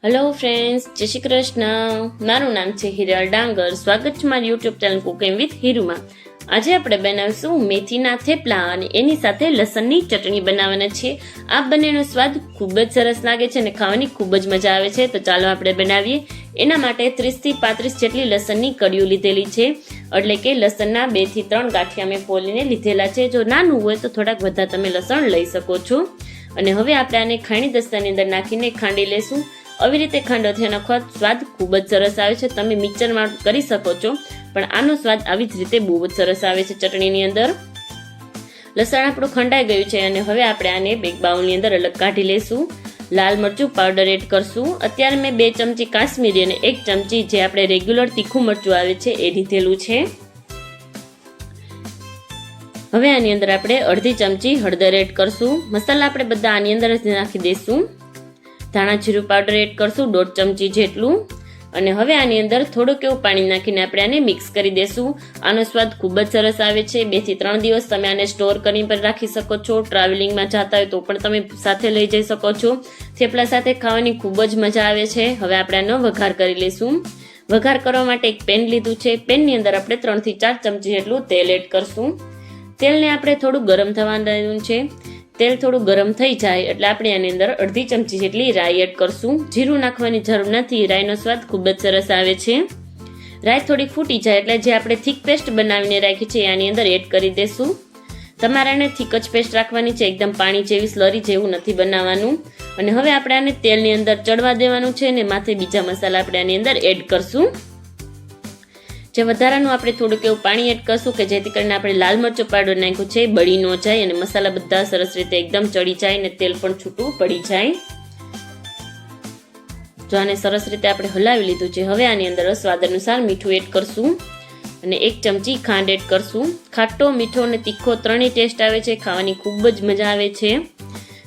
Hello friends, જય શ્રી કૃષ્ણ. મારું નામ છે હિરલ ડાંગર. સ્વાગત છે મારી યુટ્યુબ ચેનલ કુકિંગ વિથ હિરુમાં. આજે આપણે બનાવીશું મેથીના થેપલા અને એની સાથે લસણની ચટણી બનાવવાના છે. આ બંનેનો સ્વાદ ખૂબ જ સરસ લાગે છે અને ખાવાની ખૂબ જ મજા આવે છે. તો ચાલો આપણે બનાવીએ. એના માટે 30 થી 35 જેટલી લસણની કળીઓ લીધેલી છે, એટલે કે લસણના 2 થી 3 ગાંઠિયા મેં ફોલીને લીધેલા છે. જો નાનું હોય તો થોડાક વધારે તમે લસણ લઈ શકો છો. અને હવે આપણે આને ખાંડી દસ્તાની અંદર નાખીને ખાંડી લેશું. આવી રીતે ખાંડોથી નાખવા સ્વાદ ખૂબ જ સરસ આવે છે. તમે મિક્સરમાં કરી શકો છો, પણ આનો સ્વાદ આવી જ રીતે બહુ જ સરસ આવે છે ચટણીની અંદર. લસણ આપણું ખંડાઈ ગયું છે અને હવે આપણે આને એક બાઉલની અંદર અલગ કાઢી લઈશું. લાલ મરચું પાવડર એડ કરશું. અત્યારે મેં 2 ચમચી કાશ્મીરી અને 1 ચમચી જે આપણે રેગ્યુલર તીખું મરચું આવે છે એ લીધેલું છે. હવે આની અંદર આપણે અડધી ચમચી હળદર એડ કરશું. મસાલા આપણે બધા આની અંદર જ નાખી દઈશું. ધાણા જીરું પાવડર એડ કરશું 1.5 ચમચી જેટલું. અને હવે આની અંદર થોડુંક એવું પાણી નાખીને આપણે આને મિક્સ કરી દેશું. આનો સ્વાદ ખૂબ જ સરસ આવે છે. 2 થી 3 દિવસ તમે આને સ્ટોર કરીને પણ રાખી શકો છો. ટ્રાવેલિંગમાં જતા હોય તો પણ તમે સાથે લઈ જઈ શકો છો. થેપલા સાથે ખાવાની ખૂબ જ મજા આવે છે. હવે આપણે આનો વઘાર કરી લઈશું. વઘાર કરવા માટે એક પેન લીધું છે. પેનની અંદર આપણે 3 થી 4 ચમચી જેટલું તેલ એડ કરશું. તેલને આપણે થોડું ગરમ થવા દેવું છે. તેલ થોડું ગરમ થઈ જાય એટલે આપણે આની અંદર અડધી ચમચી જેટલી રાઈ એડ કરશું. જીરું નાખવાની જરૂર નથી. રાઈનો સ્વાદ ખૂબ જ સરસ આવે છે. રાઈ થોડી ફૂટી જાય એટલે જે આપણે થીક પેસ્ટ બનાવીને રાખી છે આની અંદર એડ કરી દેશું. તમારે આને થીક જ પેસ્ટ રાખવાની છે, એકદમ પાણી જેવી સ્લરી જેવું નથી બનાવવાનું. અને હવે આપણે આને તેલની અંદર ચડવા દેવાનું છે અને માથે બીજા મસાલા આપણે આની અંદર એડ કરશું. જે વધારાનું આપણે થોડુંક એવું પાણી એડ કરશું કે જેથી કરીને આપણે લાલ મરચું પાવડર નાખ્યું છે બળી ન જાય અને મસાલા બધા સરસ રીતે એકદમ ચડી જાય અને તેલ પણ છૂટું પડી જાય. જો આને સરસ રીતે આપણે હલાવી લીધું છે. હવે આની અંદર સ્વાદ અનુસાર મીઠું એડ કરશું અને 1 ચમચી ખાંડ એડ કરશું. ખાટો, મીઠો અને તીખો ત્રણેય ટેસ્ટ આવે છે. ખાવાની ખૂબ જ મજા આવે છે.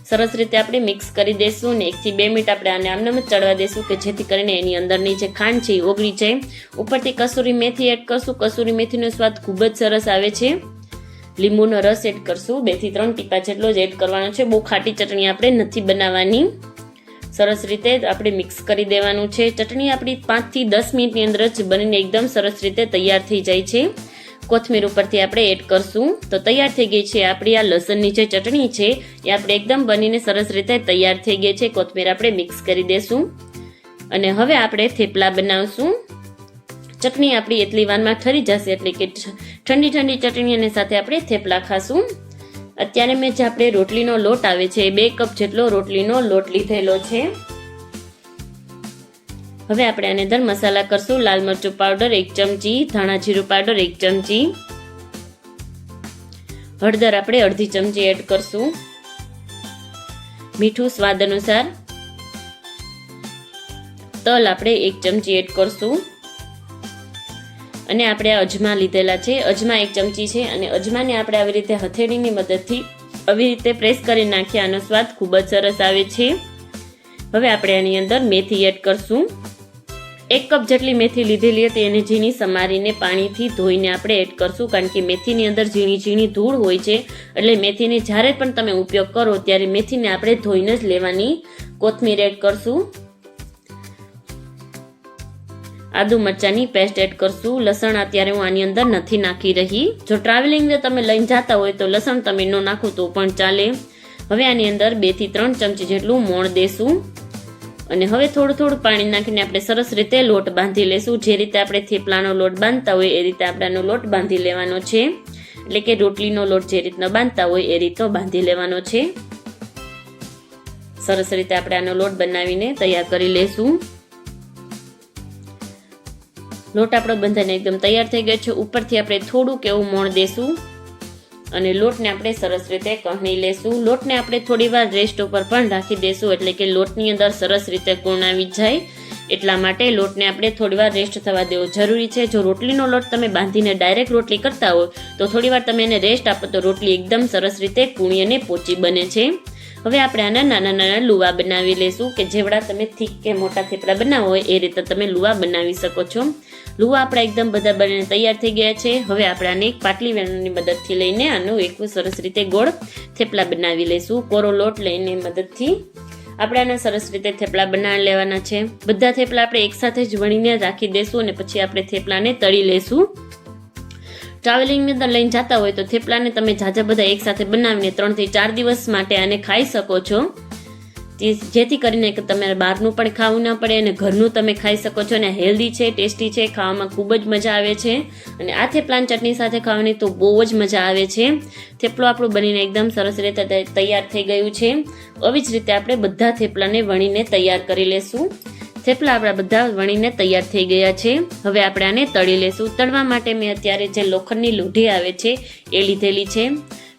સરસ રીતે આપણે મિક્સ કરી દઈશું અને 1 થી 2 મિનિટ આપણે આને આમનામ જ ચડવા દઈશું કે જેથી કરીને એની અંદરની જે ખાંડ છે એ ઓગળી જાય. ઉપરથી કસૂરી મેથી એડ કરશું. કસૂરી મેથીનો સ્વાદ ખૂબ જ સરસ આવે છે. લીંબુનો રસ એડ કરશું. 2 થી 3 ટીપા જેટલો જ એડ કરવાનો છે. બહુ ખાટી ચટણી આપણે નથી બનાવવાની. સરસ રીતે આપણે મિક્સ કરી દેવાનું છે. ચટણી આપણી 5 થી 10 મિનિટની અંદર જ બનીને એકદમ સરસ રીતે તૈયાર થઈ જાય છે. કોથમીર ઉપરથી આપણે એડ કરશું. તો તૈયાર થઈ ગઈ છે આપણી આ લસણની જે ચટણી છે એ આપણે એકદમ બનીને સરસ રીતે તૈયાર થઈ ગઈ છે. કોથમીર આપણે મિક્સ કરી દેશું અને હવે આપણે થેપલા બનાવશું. ચટણી આપણી એટલી વારમાં ઠરી જશે એટલે કે ઠંડી ઠંડી ચટણી અને સાથે આપણે થેપલા ખાશું. અત્યારે મેં જે આપણે રોટલીનો લોટ આવે છે 2 કપ જેટલો રોટલીનો લોટ લીધેલો છે. હવે આપણે આની અંદર મસાલા કરશું. લાલ મરચું પાવડર 1 ચમચી, ધાણા જીરું પાવડર 1 ચમચી, હળદર આપણે અડધી ચમચી એડ કરશું, મીઠું સ્વાદ અનુસાર, તલ આપણે 1 ચમચી એડ કરશું અને આપણે અજમા લીધેલા છે. અજમા 1 ચમચી છે અને અજમાને આપણે આવી રીતે હથેળીની મદદથી આવી રીતે પ્રેસ કરી નાખીએ. આનો સ્વાદ ખૂબ જ સરસ આવે છે. હવે આપણે આની અંદર મેથી એડ કરશું. 1 કપ જેટલી મેથી લીધેલી હતી એને ઝીણી સમારીને પાણીથી ધોઈને આપણે એડ કરશું, કારણ કે મેથીની અંદર ઝીણી ઝીણી ધૂળ હોય છે એટલે મેથીને જ્યારે પણ તમે ઉપયોગ કરો ત્યારે મેથીને આપણે ધોઈને જ લેવાની. કોથમીર એડ કરશું. આદુ મરચાની પેસ્ટ એડ કરશું. લસણ અત્યારે હું આની અંદર નથી નાખી રહી. જો ટ્રાવેલિંગને તમે લઈને જતા હોય તો લસણ તમે ન નાખો તો પણ ચાલે. હવે આની અંદર 2 થી 3 ચમચી જેટલું મોણ દેશું અને હવે થોડું થોડું પાણી નાખીને આપણે સરસ રીતે લોટ બાંધી લેશું. જે રીતે આપણે થેપલાનો લોટ બાંધતા હોય એ રીતે આપણે લોટ બાંધી લેવાનો છે. એટલે કે રોટલીનો લોટ જે રીતનો બાંધતા હોય એ રીતનો બાંધી લેવાનો છે. સરસ રીતે આપણે આનો લોટ બનાવીને તૈયાર કરી લેશું. લોટ આપણો બંધાઈને એકદમ તૈયાર થઈ ગયો છે. ઉપરથી આપણે થોડુંક એવું મોણ દેશું અને લોટને આપણે સરસ રીતે કહણી લેશું. લોટને આપણે થોડી વાર રેસ્ટ ઉપર પણ રાખી દેશું એટલે કે લોટની અંદર સરસ રીતે કોણ આવી જાય. એટલા માટે લોટને આપણે થોડી વાર રેસ્ટ થવા દેવો જરૂરી છે. જો રોટલીનો લોટ તમે બાંધીને ડાયરેક્ટ રોટલી કરતા હો તો થોડી વાર તમે એને રેસ્ટ આપો તો રોટલી એકદમ સરસ રીતે કૂણી અને પોચી બને છે. હવે આપણે આના નાના નાના લુવા બનાવી લેશું કે જેવડા તમે થીક કે મોટા થેપલા બનાવો હોય એ રીતે તમે લુવા બનાવી શકો છો. લુવા આપણા એકદમ બધા બનીને તૈયાર થઈ ગયા છે. હવે આપણે આને એક પાટલી વેલણની મદદથી લઈને આનું એક સરસ રીતે ગોળ થેપલા બનાવી લઈશું. કોરો લોટ લઈને મદદથી આપણે આના સરસ રીતે થેપલા બનાવી લેવાના છે. બધા થેપલા આપણે એકસાથે જ વણીને રાખી દઈશું અને પછી આપણે થેપલાને તળી લેશું. ટ્રાવેલિંગની અંદર લઈને જતા હોય તો થેપલાને તમે ઝાઝા બધા એકસાથે બનાવીને 3 થી 4 દિવસ માટે આને ખાઈ શકો છો, જેથી કરીને કે તમારે બહારનું પણ ખાવું ના પડે અને ઘરનું તમે ખાઈ શકો છો. અને હેલ્ધી છે, ટેસ્ટી છે, ખાવામાં ખૂબ જ મજા આવે છે. અને આ થેપલાની ચટણી સાથે ખાવાની તો બહુ જ મજા આવે છે. થેપલો આપણું બનીને એકદમ સરસ રીતે તૈયાર થઈ ગયું છે. આવી જ રીતે આપણે બધા થેપલાને વણીને તૈયાર કરી લેશું. થેપલા આપણા બધા વણીને તૈયાર થઈ ગયા છે. હવે આપણે આને તળી લેશું. તળવા માટે મેં અત્યારે જે લોખંડની લોઢી આવે છે એ લીધેલી છે.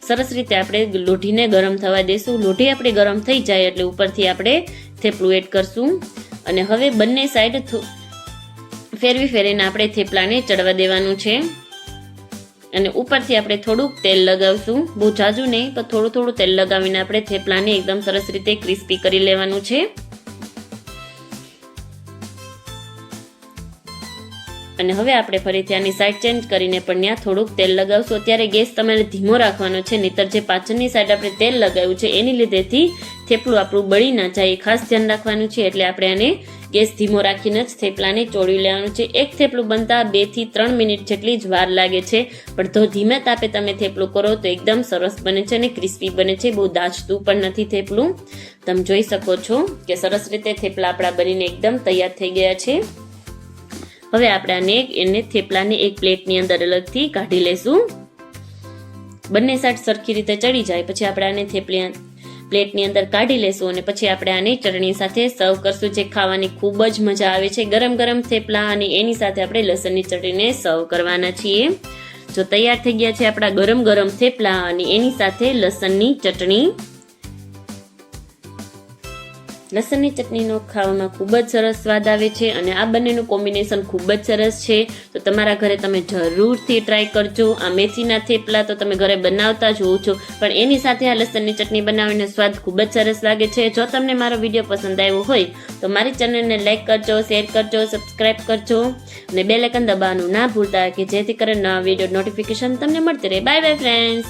સરસ રીતે આપણે લોઢીને ગરમ થવા દેશું. લોઢી આપણી ગરમ થઈ જાય એટલે ઉપરથી આપણે થેપલું એડ કરશું અને હવે બંને સાઈડ ફેરવીને આપણે થેપલાને ચડવા દેવાનું છે. અને ઉપરથી આપણે થોડુંક તેલ લગાવશું, બહુ ઝાઝું નહીં પણ થોડું તેલ લગાવીને આપણે થેપલાને એકદમ સરસ રીતે ક્રિસ્પી કરી લેવાનું છે. અને હવે આપણે ફરીથી આની સાઈડ ચેન્જ કરીને પણ ત્યાં થોડુંક તેલ લગાવશું. અત્યારે ગેસ તમારે ધીમો રાખવાનો છે, નહીતર જે પાછળની સાઈડ આપણે તેલ લગાવ્યું છે એની લીધેથી થેપલું આપણું બળી ના જાય, ખાસ ધ્યાન રાખવાનું છે. એટલે આપણે આને ગેસ ધીમો રાખીને જ થેપલાને ચોળી લેવાનું છે. એક થેપલું બનતા 2 થી 3 મિનિટ જેટલી જ વાર લાગે છે, પણ તો ધીમે તાપે તમે થેપલું કરો તો એકદમ સરસ બને છે અને ક્રિસ્પી બને છે. બહુ દાજતું પણ નથી થેપલું. તમે જોઈ શકો છો કે સરસ રીતે થેપલા આપણા બનીને એકદમ તૈયાર થઈ ગયા છે. હવે આપણે એને થેપલાને એક પ્લેટની અંદર અલગથી કાઢી લેશું. બંને સાઈડ સરખી રીતે ચડી જાય પછી આપણે આને પ્લેટની અંદર કાઢી લેશું અને પછી આપણે આની ચટણી સાથે સર્વ કરશું, જે ખાવાની ખૂબ જ મજા આવે છે. ગરમ ગરમ થેપલા અને એની સાથે આપણે લસણની ચટણીને સર્વ કરવાના છીએ. જો તૈયાર થઈ ગયા છે આપણા ગરમ ગરમ થેપલા અને એની સાથે લસણની ચટણી. લસણની ચટણીનો ખાવામાં ખૂબ જ સરસ સ્વાદ આવે છે અને આ બંનેનું કોમ્બિનેશન ખૂબ જ સરસ છે. તો તમારા ઘરે તમે જરૂરથી ટ્રાય કરજો. આ મેથીના થેપલા તો તમે ઘરે બનાવતા જ હોવ છો, પણ એની સાથે આ લસણની ચટણી બનાવીને સ્વાદ ખૂબ જ સરસ લાગે છે. જો તમને મારો વિડીયો પસંદ આવ્યો હોય તો મારી ચેનલને લાઈક કરજો, શેર કરજો, સબસ્ક્રાઈબ કરજો અને બેલ આઇકન દબાવવાનું ના ભૂલતા કે જેથી કરીને નવા વિડીયો નોટિફિકેશન તમને મળતી રહે. Bye bye friends.